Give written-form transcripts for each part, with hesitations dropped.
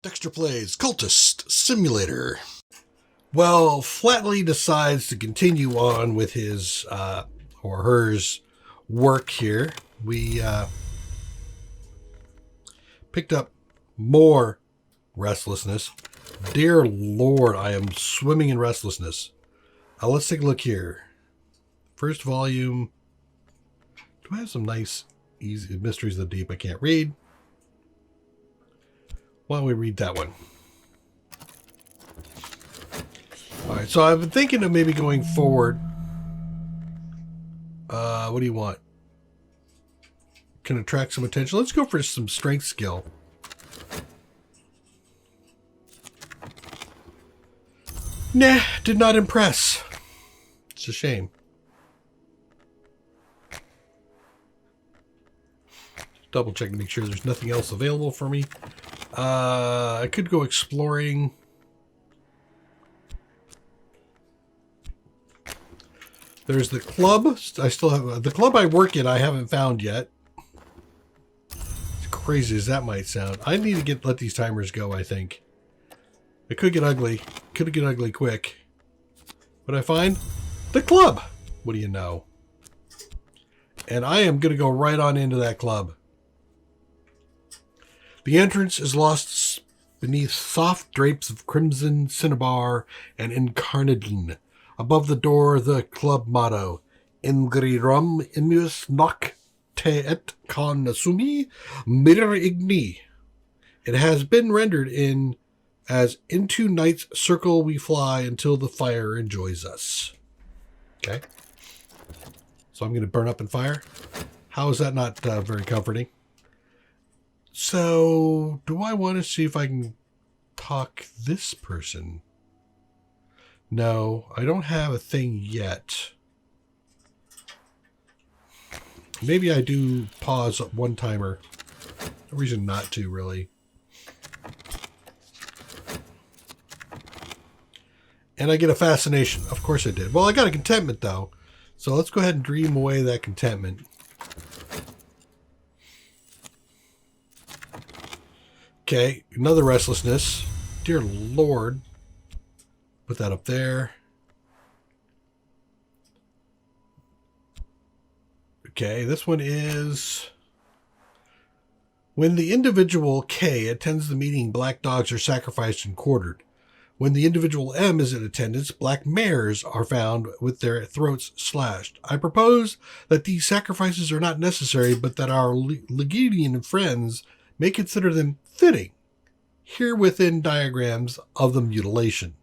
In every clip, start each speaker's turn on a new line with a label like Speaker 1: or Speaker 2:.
Speaker 1: Dextor plays Cultist Simulator. Well, Flatley decides to continue on with his or hers work here. We picked up more restlessness. Dear Lord, I am swimming in restlessness. Let's take a look here. First volume. Do I have some nice, easy Mysteries of the Deep I can't read? Why don't we read that one? All right, so I've been thinking of maybe going forward. What do you want? Can attract some attention. Let's go for some strength skill. Nah, did not impress. It's a shame. Double check to make sure there's nothing else available for me. I could go exploring. There's the club. I still have the club I work in. I haven't found yet. As crazy as that might sound, I need to let these timers go. I think it could get ugly. Could get ugly quick. What I find? The club. What do you know? And I am going to go right on into that club. The entrance is lost beneath soft drapes of crimson cinnabar and incarnadine. Above the door, the club motto, Ingrirum immus noc te et con assumi mir igni. It has been rendered in as into night's circle we fly until the fire enjoys us. Okay. So I'm going to burn up in fire. How is that not very comforting? So, do I want to see if I can talk this person? No, I don't have a thing yet. Maybe I do pause one timer. No reason not to, really. And I get a fascination. Of course I did. Well, I got a contentment, though. So let's go ahead and dream away that contentment. Okay, another restlessness. Dear Lord. Put that up there. Okay, this one is... When the individual K attends the meeting, black dogs are sacrificed and quartered. When the individual M is in attendance, black mares are found with their throats slashed. I propose that these sacrifices are not necessary, but that our Legedian friends may consider them fitting. Here within diagrams of the mutilation.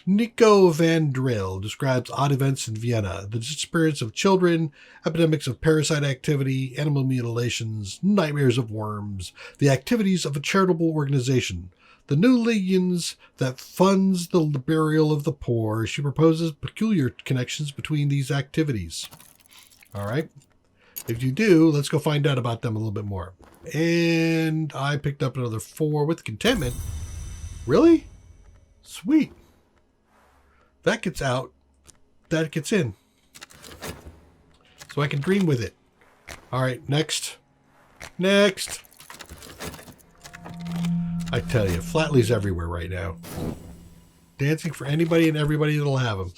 Speaker 1: Nico van Drill describes odd events in Vienna, the disappearance of children, epidemics of parasite activity, animal mutilations, nightmares of worms, the activities of a charitable organization, the new legions that funds the burial of the poor. She proposes peculiar connections between these activities. All right. If you do, let's go find out about them a little bit more. And I picked up another 4 with contentment. Really? Sweet. That gets out. That gets in. So I can dream with it. All right, next. Next. I tell you, Flatley's everywhere right now. Dancing for anybody and everybody that'll have him.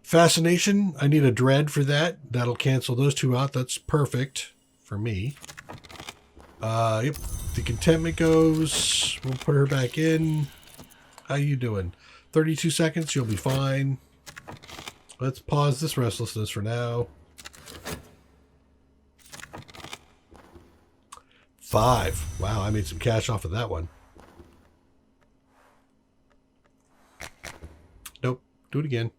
Speaker 1: Fascination, I need a dread for that. That'll cancel those 2 out. That's perfect for me. Yep. The contentment goes. We'll put her back in. How you doing? 32 seconds, you'll be fine. Let's pause this restlessness for now. 5. Wow, I made some cash off of that one. Nope. Do it again.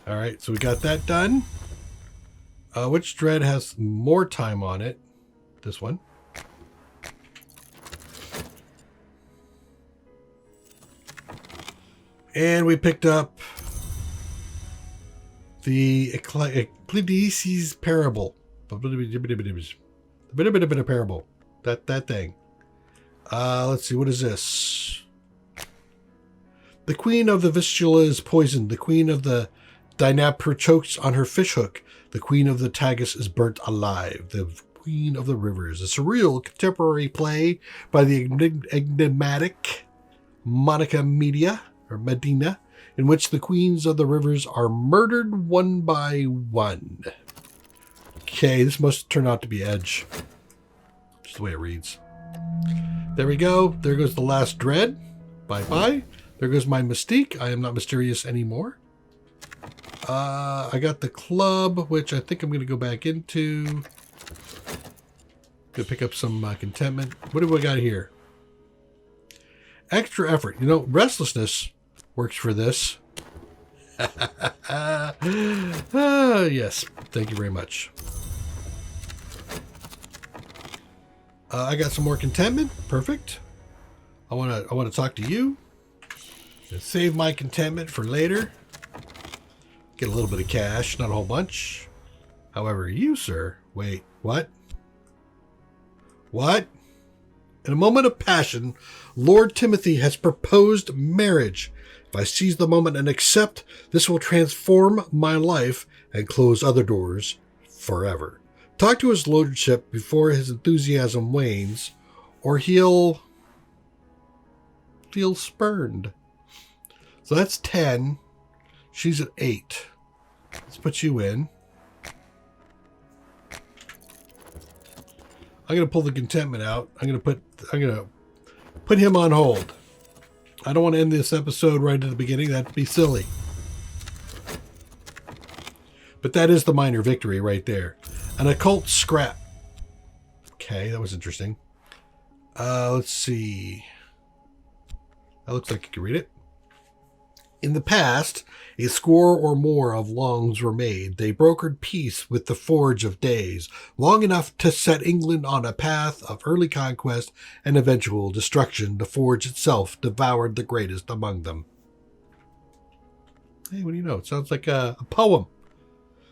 Speaker 1: All right, so we got that done. Which dread has more time on it? This one. And we picked up the Ecclesiastes Parable. The bit of parable. That thing. Let's see, what is this? The queen of the Vistula is poisoned. The queen of the Dynapra chokes on her fishhook. The queen of the Tagus is burnt alive. The Queen of the Rivers, a surreal contemporary play by the enigmatic Monica Medina, in which the Queens of the Rivers are murdered one by one. Okay, this must turn out to be Edge. Just the way it reads. There we go. There goes the last dread. Bye-bye. There goes my mystique. I am not mysterious anymore. I got the club, which I think I'm going to go back into. Going to pick up some contentment. What do we got here? Extra effort. You know, restlessness works for this. Yes. Thank you very much. I got some more contentment. Perfect. I want to talk to you. Save my contentment for later. Get a little bit of cash, not a whole bunch. However, you, sir, wait, what? What? In a moment of passion, Lord Timothy has proposed marriage. If I seize the moment and accept, this will transform my life and close other doors forever. Talk to his lordship before his enthusiasm wanes, or he'll feel spurned. So that's 10. She's at 8. Let's put you in. I'm going to pull the contentment out. I'm going to put him on hold. I don't want to end this episode right at the beginning. That'd be silly. But that is the minor victory right there. An occult scrap. Okay, that was interesting. Let's see. That looks like you can read it. In the past, a score or more of longs were made. They brokered peace with the Forge of Days, long enough to set England on a path of early conquest and eventual destruction. The Forge itself devoured the greatest among them. Hey, what do you know? It sounds like a poem.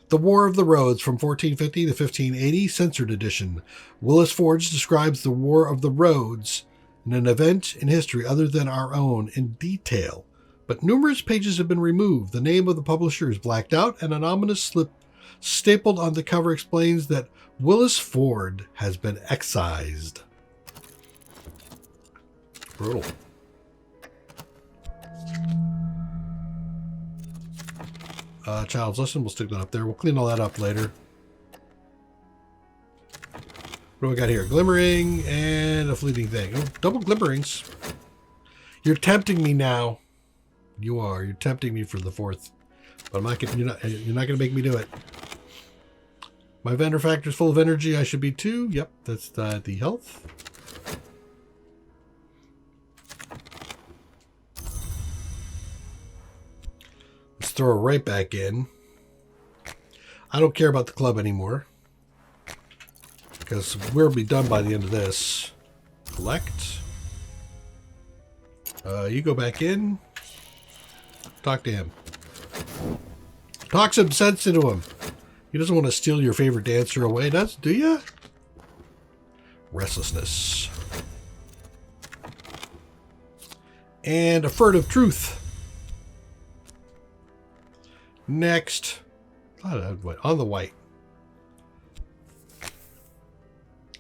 Speaker 1: The War of the Roads from 1450 to 1580, censored edition. Willis Forge describes the War of the Roads in an event in history other than our own in detail. But numerous pages have been removed. The name of the publisher is blacked out, and an ominous slip stapled on the cover explains that Willis Ford has been excised. Brutal. Child's Lesson, we'll stick that up there. We'll clean all that up later. What do we got here? Glimmering and a fleeting thing. Oh, double glimmerings. You're tempting me now. You are. You're tempting me for the 4th. But I'm not getting, you're not going to make me do it. My vendor factor is full of energy. I should be too. Yep, that's the health. Let's throw it right back in. I don't care about the club anymore. Because we'll be done by the end of this. Collect. You go back in. Talk to him. Talk some sense into him. He doesn't want to steal your favorite dancer away, do you? Restlessness. And a furtive truth. Next. On the white.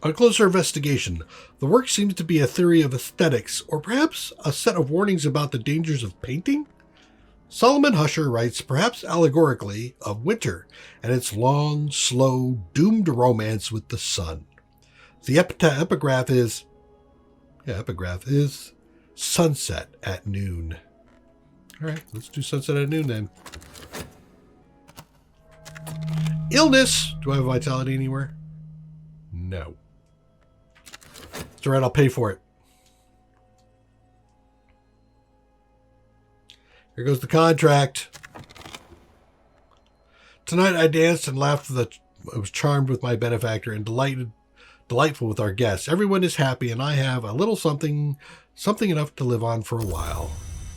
Speaker 1: On closer investigation, the work seems to be a theory of aesthetics, or perhaps a set of warnings about the dangers of painting? Solomon Husher writes, perhaps allegorically, of winter and its long, slow, doomed romance with the sun. The epigraph is sunset at noon. All right, let's do sunset at noon then. Illness. Do I have vitality anywhere? No. It's all right, I'll pay for it. Here goes the contract. Tonight I danced and laughed. I was charmed with my benefactor and delightful with our guests. Everyone is happy, and I have a little something enough to live on for a while.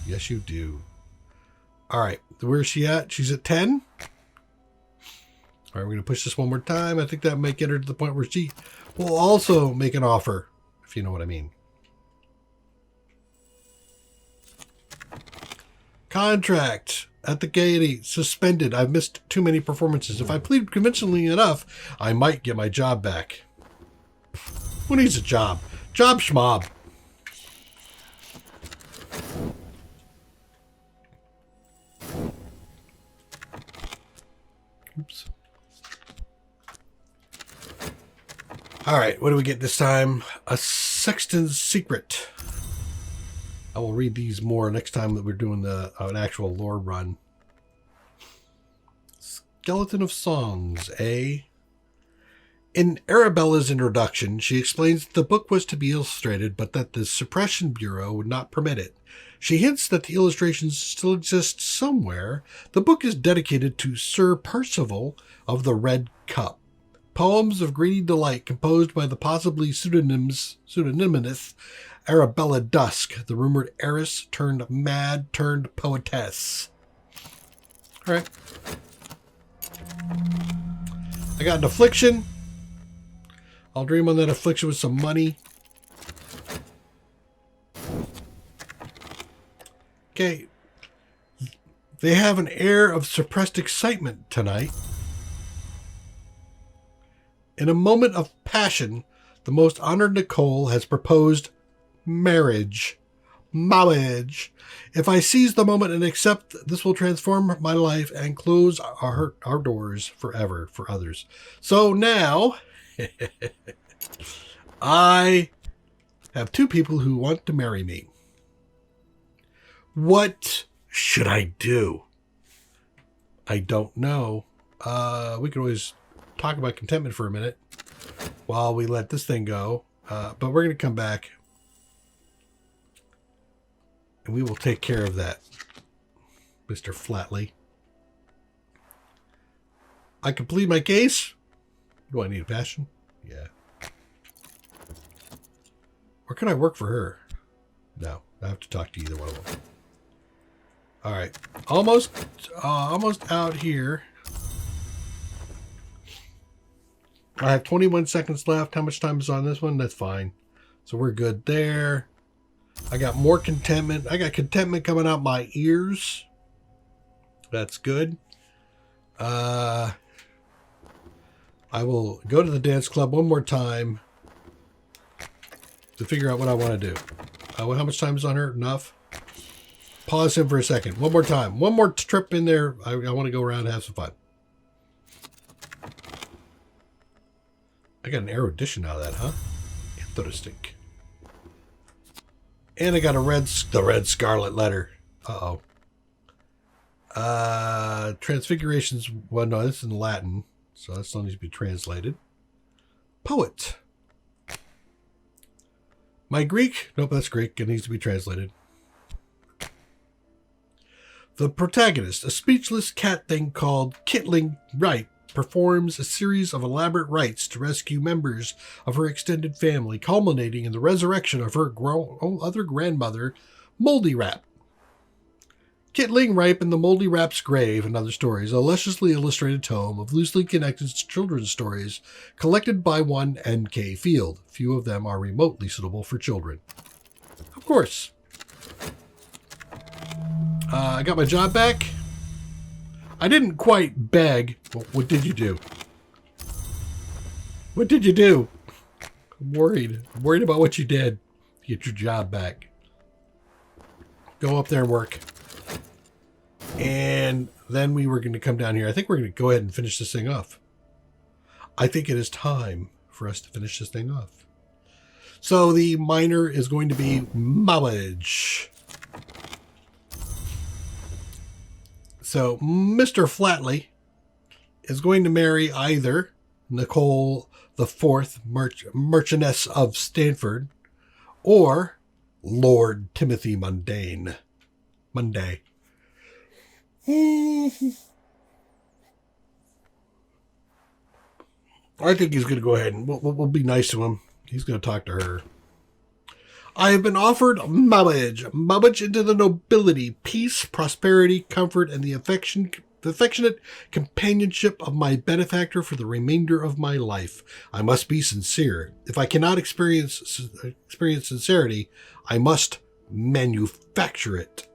Speaker 1: Yes, you do. All right, where's she at? She's at 10. All right, we're going to push this one more time. I think that might get her to the point where she will also make an offer, if you know what I mean. Contract at the Gaiety suspended. I've missed too many performances. If I plead convincingly enough, I might get my job back. Who needs a job? Job schmob. Oops. All right, what do we get this time? A Sexton's Secret. I will read these more next time that we're doing an actual lore run. Skeleton of Songs, A. In Arabella's introduction, she explains that the book was to be illustrated, but that the Suppression Bureau would not permit it. She hints that the illustrations still exist somewhere. The book is dedicated to Sir Percival of the Red Cup. Poems of greedy delight composed by the possibly pseudonymous Arabella Dusk, the rumored heiress turned mad turned poetess. All right. I got an affliction. I'll dream on that affliction with some money. Okay. They have an air of suppressed excitement tonight. In a moment of passion, the most honored Nicole has proposed marriage. Marriage. If I seize the moment and accept, this will transform my life and close our doors forever for others. So now, I have two people who want to marry me. What should I do? I don't know. We could always talk about contentment for a minute while we let this thing go. But we're going to come back and we will take care of that, Mr. Flatley. I complete my case. Do I need a passion? Yeah. Or can I work for her? No, I have to talk to either one of them. All right, almost out here. I have 21 seconds left. How much time is on this one? That's fine. So we're good there. I got more contentment. I got contentment coming out my ears. That's good. I will go to the dance club one more time to figure out what I want to do. How much time is on her? Enough. Pause him for a second. One more time. One more trip in there. I want to go around and have some fun. I got an erudition out of that, huh? Interesting. And I got the red scarlet letter. Uh-oh. Transfigurations. Well, no, this is in Latin, so that still needs to be translated. Poet. My Greek. Nope, that's Greek. It needs to be translated. The protagonist, a speechless cat thing called Kitling Ripe, performs a series of elaborate rites to rescue members of her extended family, culminating in the resurrection of her other grandmother, Moldy Rap. Kitling Ripe and the Moldy Rap's Grave and Other Stories, a lusciously illustrated tome of loosely connected children's stories collected by one N.K. Field. Few of them are remotely suitable for children. Of course. I got my job back. I didn't quite beg. What did you do? What did you do? I'm worried. I'm worried about what you did to get your job back. Go up there and work. And then we were going to come down here. I think we're going to go ahead and finish this thing off. I think it is time for us to finish this thing off. So the minor is going to be marriage. So Mr. Flatley is going to marry either Nicole the Fourth, Marchioness of Stanford, or Lord Timothy Monday. I think he's going to go ahead and we'll be nice to him. He's going to talk to her. I have been offered marriage into the nobility, peace, prosperity, comfort, and the affectionate companionship of my benefactor for the remainder of my life. I must be sincere. If I cannot experience sincerity, I must manufacture it.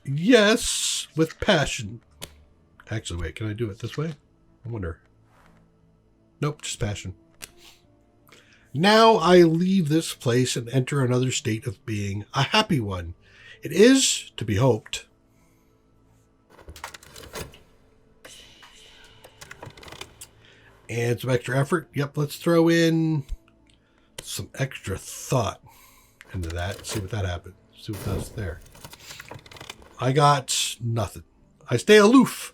Speaker 1: Yes, with passion. Actually, wait, can I do it this way? I wonder. Nope, just passion. Now I leave this place and enter another state of being, a happy one. It is to be hoped. And some extra effort. Yep, let's throw in some extra thought into that. See what that happens. See what that's there. I got nothing. I stay aloof.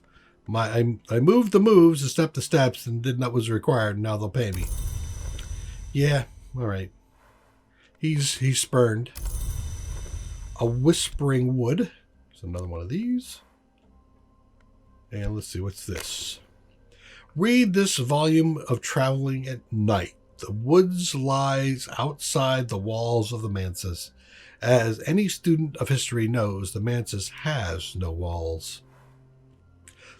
Speaker 1: I moved the moves and stepped the steps and did what was required, and now they'll pay me. Yeah, all right. He's spurned. A whispering wood. There's another one of these. And let's see, what's this? Read this volume of Traveling at Night. The woods lies outside the walls of the manses. As any student of history knows, the manses has no walls.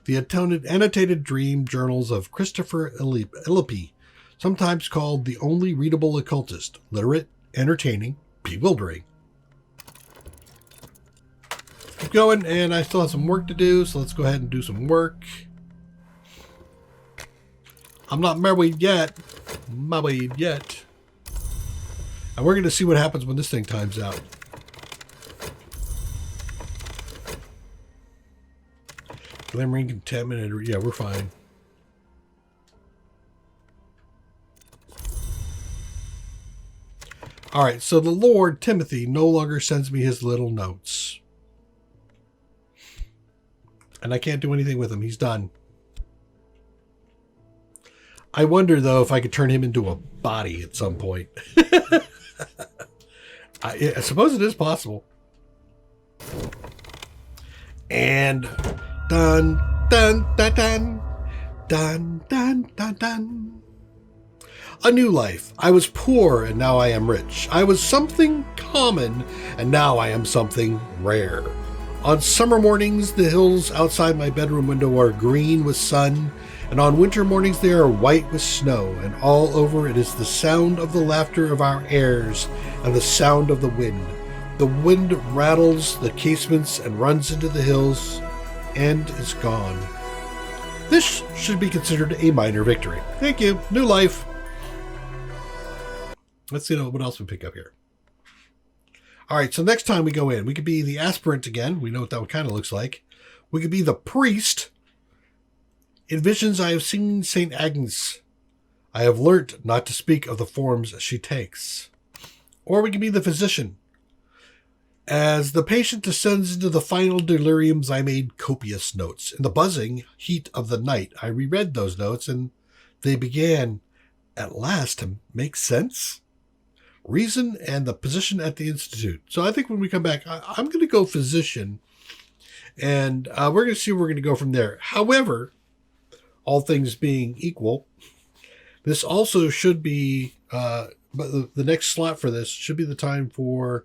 Speaker 1: The annotated dream journals of Christopher Illipe, sometimes called the only readable occultist, literate, entertaining, bewildering. Keep going, and I still have some work to do, so let's go ahead and do some work. I'm not married yet. And we're going to see what happens when this thing times out. Glimmering contaminated. Yeah, we're fine. All right, so the Lord Timothy no longer sends me his little notes. And I can't do anything with him. He's done. I wonder, though, if I could turn him into a body at some point. I suppose it is possible. And dun, dun, dun, dun, dun, dun, dun, dun. A new life. I was poor, and now I am rich. I was something common, and now I am something rare. On summer mornings, the hills outside my bedroom window are green with sun, and on winter mornings they are white with snow, and all over it is the sound of the laughter of our heirs and the sound of the wind. The wind rattles the casements and runs into the hills and is gone. This should be considered a minor victory. Thank you. New life. Let's see what else we pick up here. All right, so next time we go in, we could be the aspirant again. We know what that kind of looks like. We could be the priest. In visions I have seen St. Agnes. I have learnt not to speak of the forms she takes. Or we could be the physician. As the patient descends into the final deliriums, I made copious notes. In the buzzing heat of the night, I reread those notes, and they began, at last, to make sense. Reason and the position at the Institute. So I think when we come back, I'm going to go physician, and we're going to see where we're going to go from there. However, all things being equal, this also should be, but the next slot for this should be the time for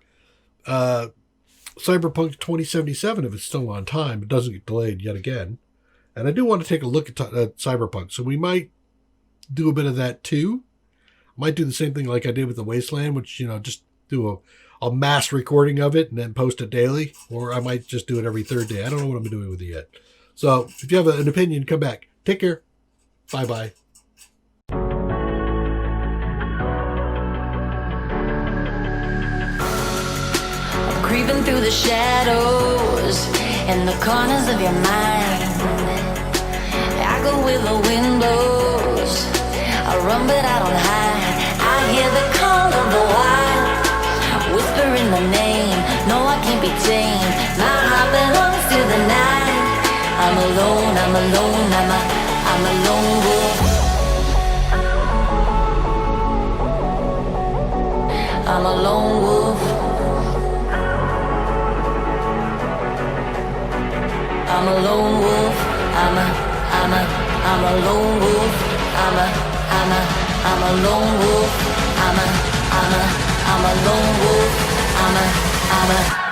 Speaker 1: Cyberpunk 2077, if it's still on time. It doesn't get delayed yet again. And I do want to take a look at Cyberpunk, so we might do a bit of that too. Might do the same thing like I did with the Wasteland, which, just do a mass recording of it and then post it daily. Or I might just do it every third day. I don't know what I'm doing with it yet. So if you have an opinion, come back. Take care. Bye-bye.
Speaker 2: I'm creeping through the shadows in the corners of your mind. I go where the wind blows. I run but I don't hide. I hear the call of the wild, whispering the name. No, I can't be tamed. My heart belongs to the night. I'm alone, I'm alone, I'm a lone wolf. I'm a lone wolf. I'm a lone wolf. I'm a lone wolf. I'm a lone wolf. I'm a lone wolf. I'm a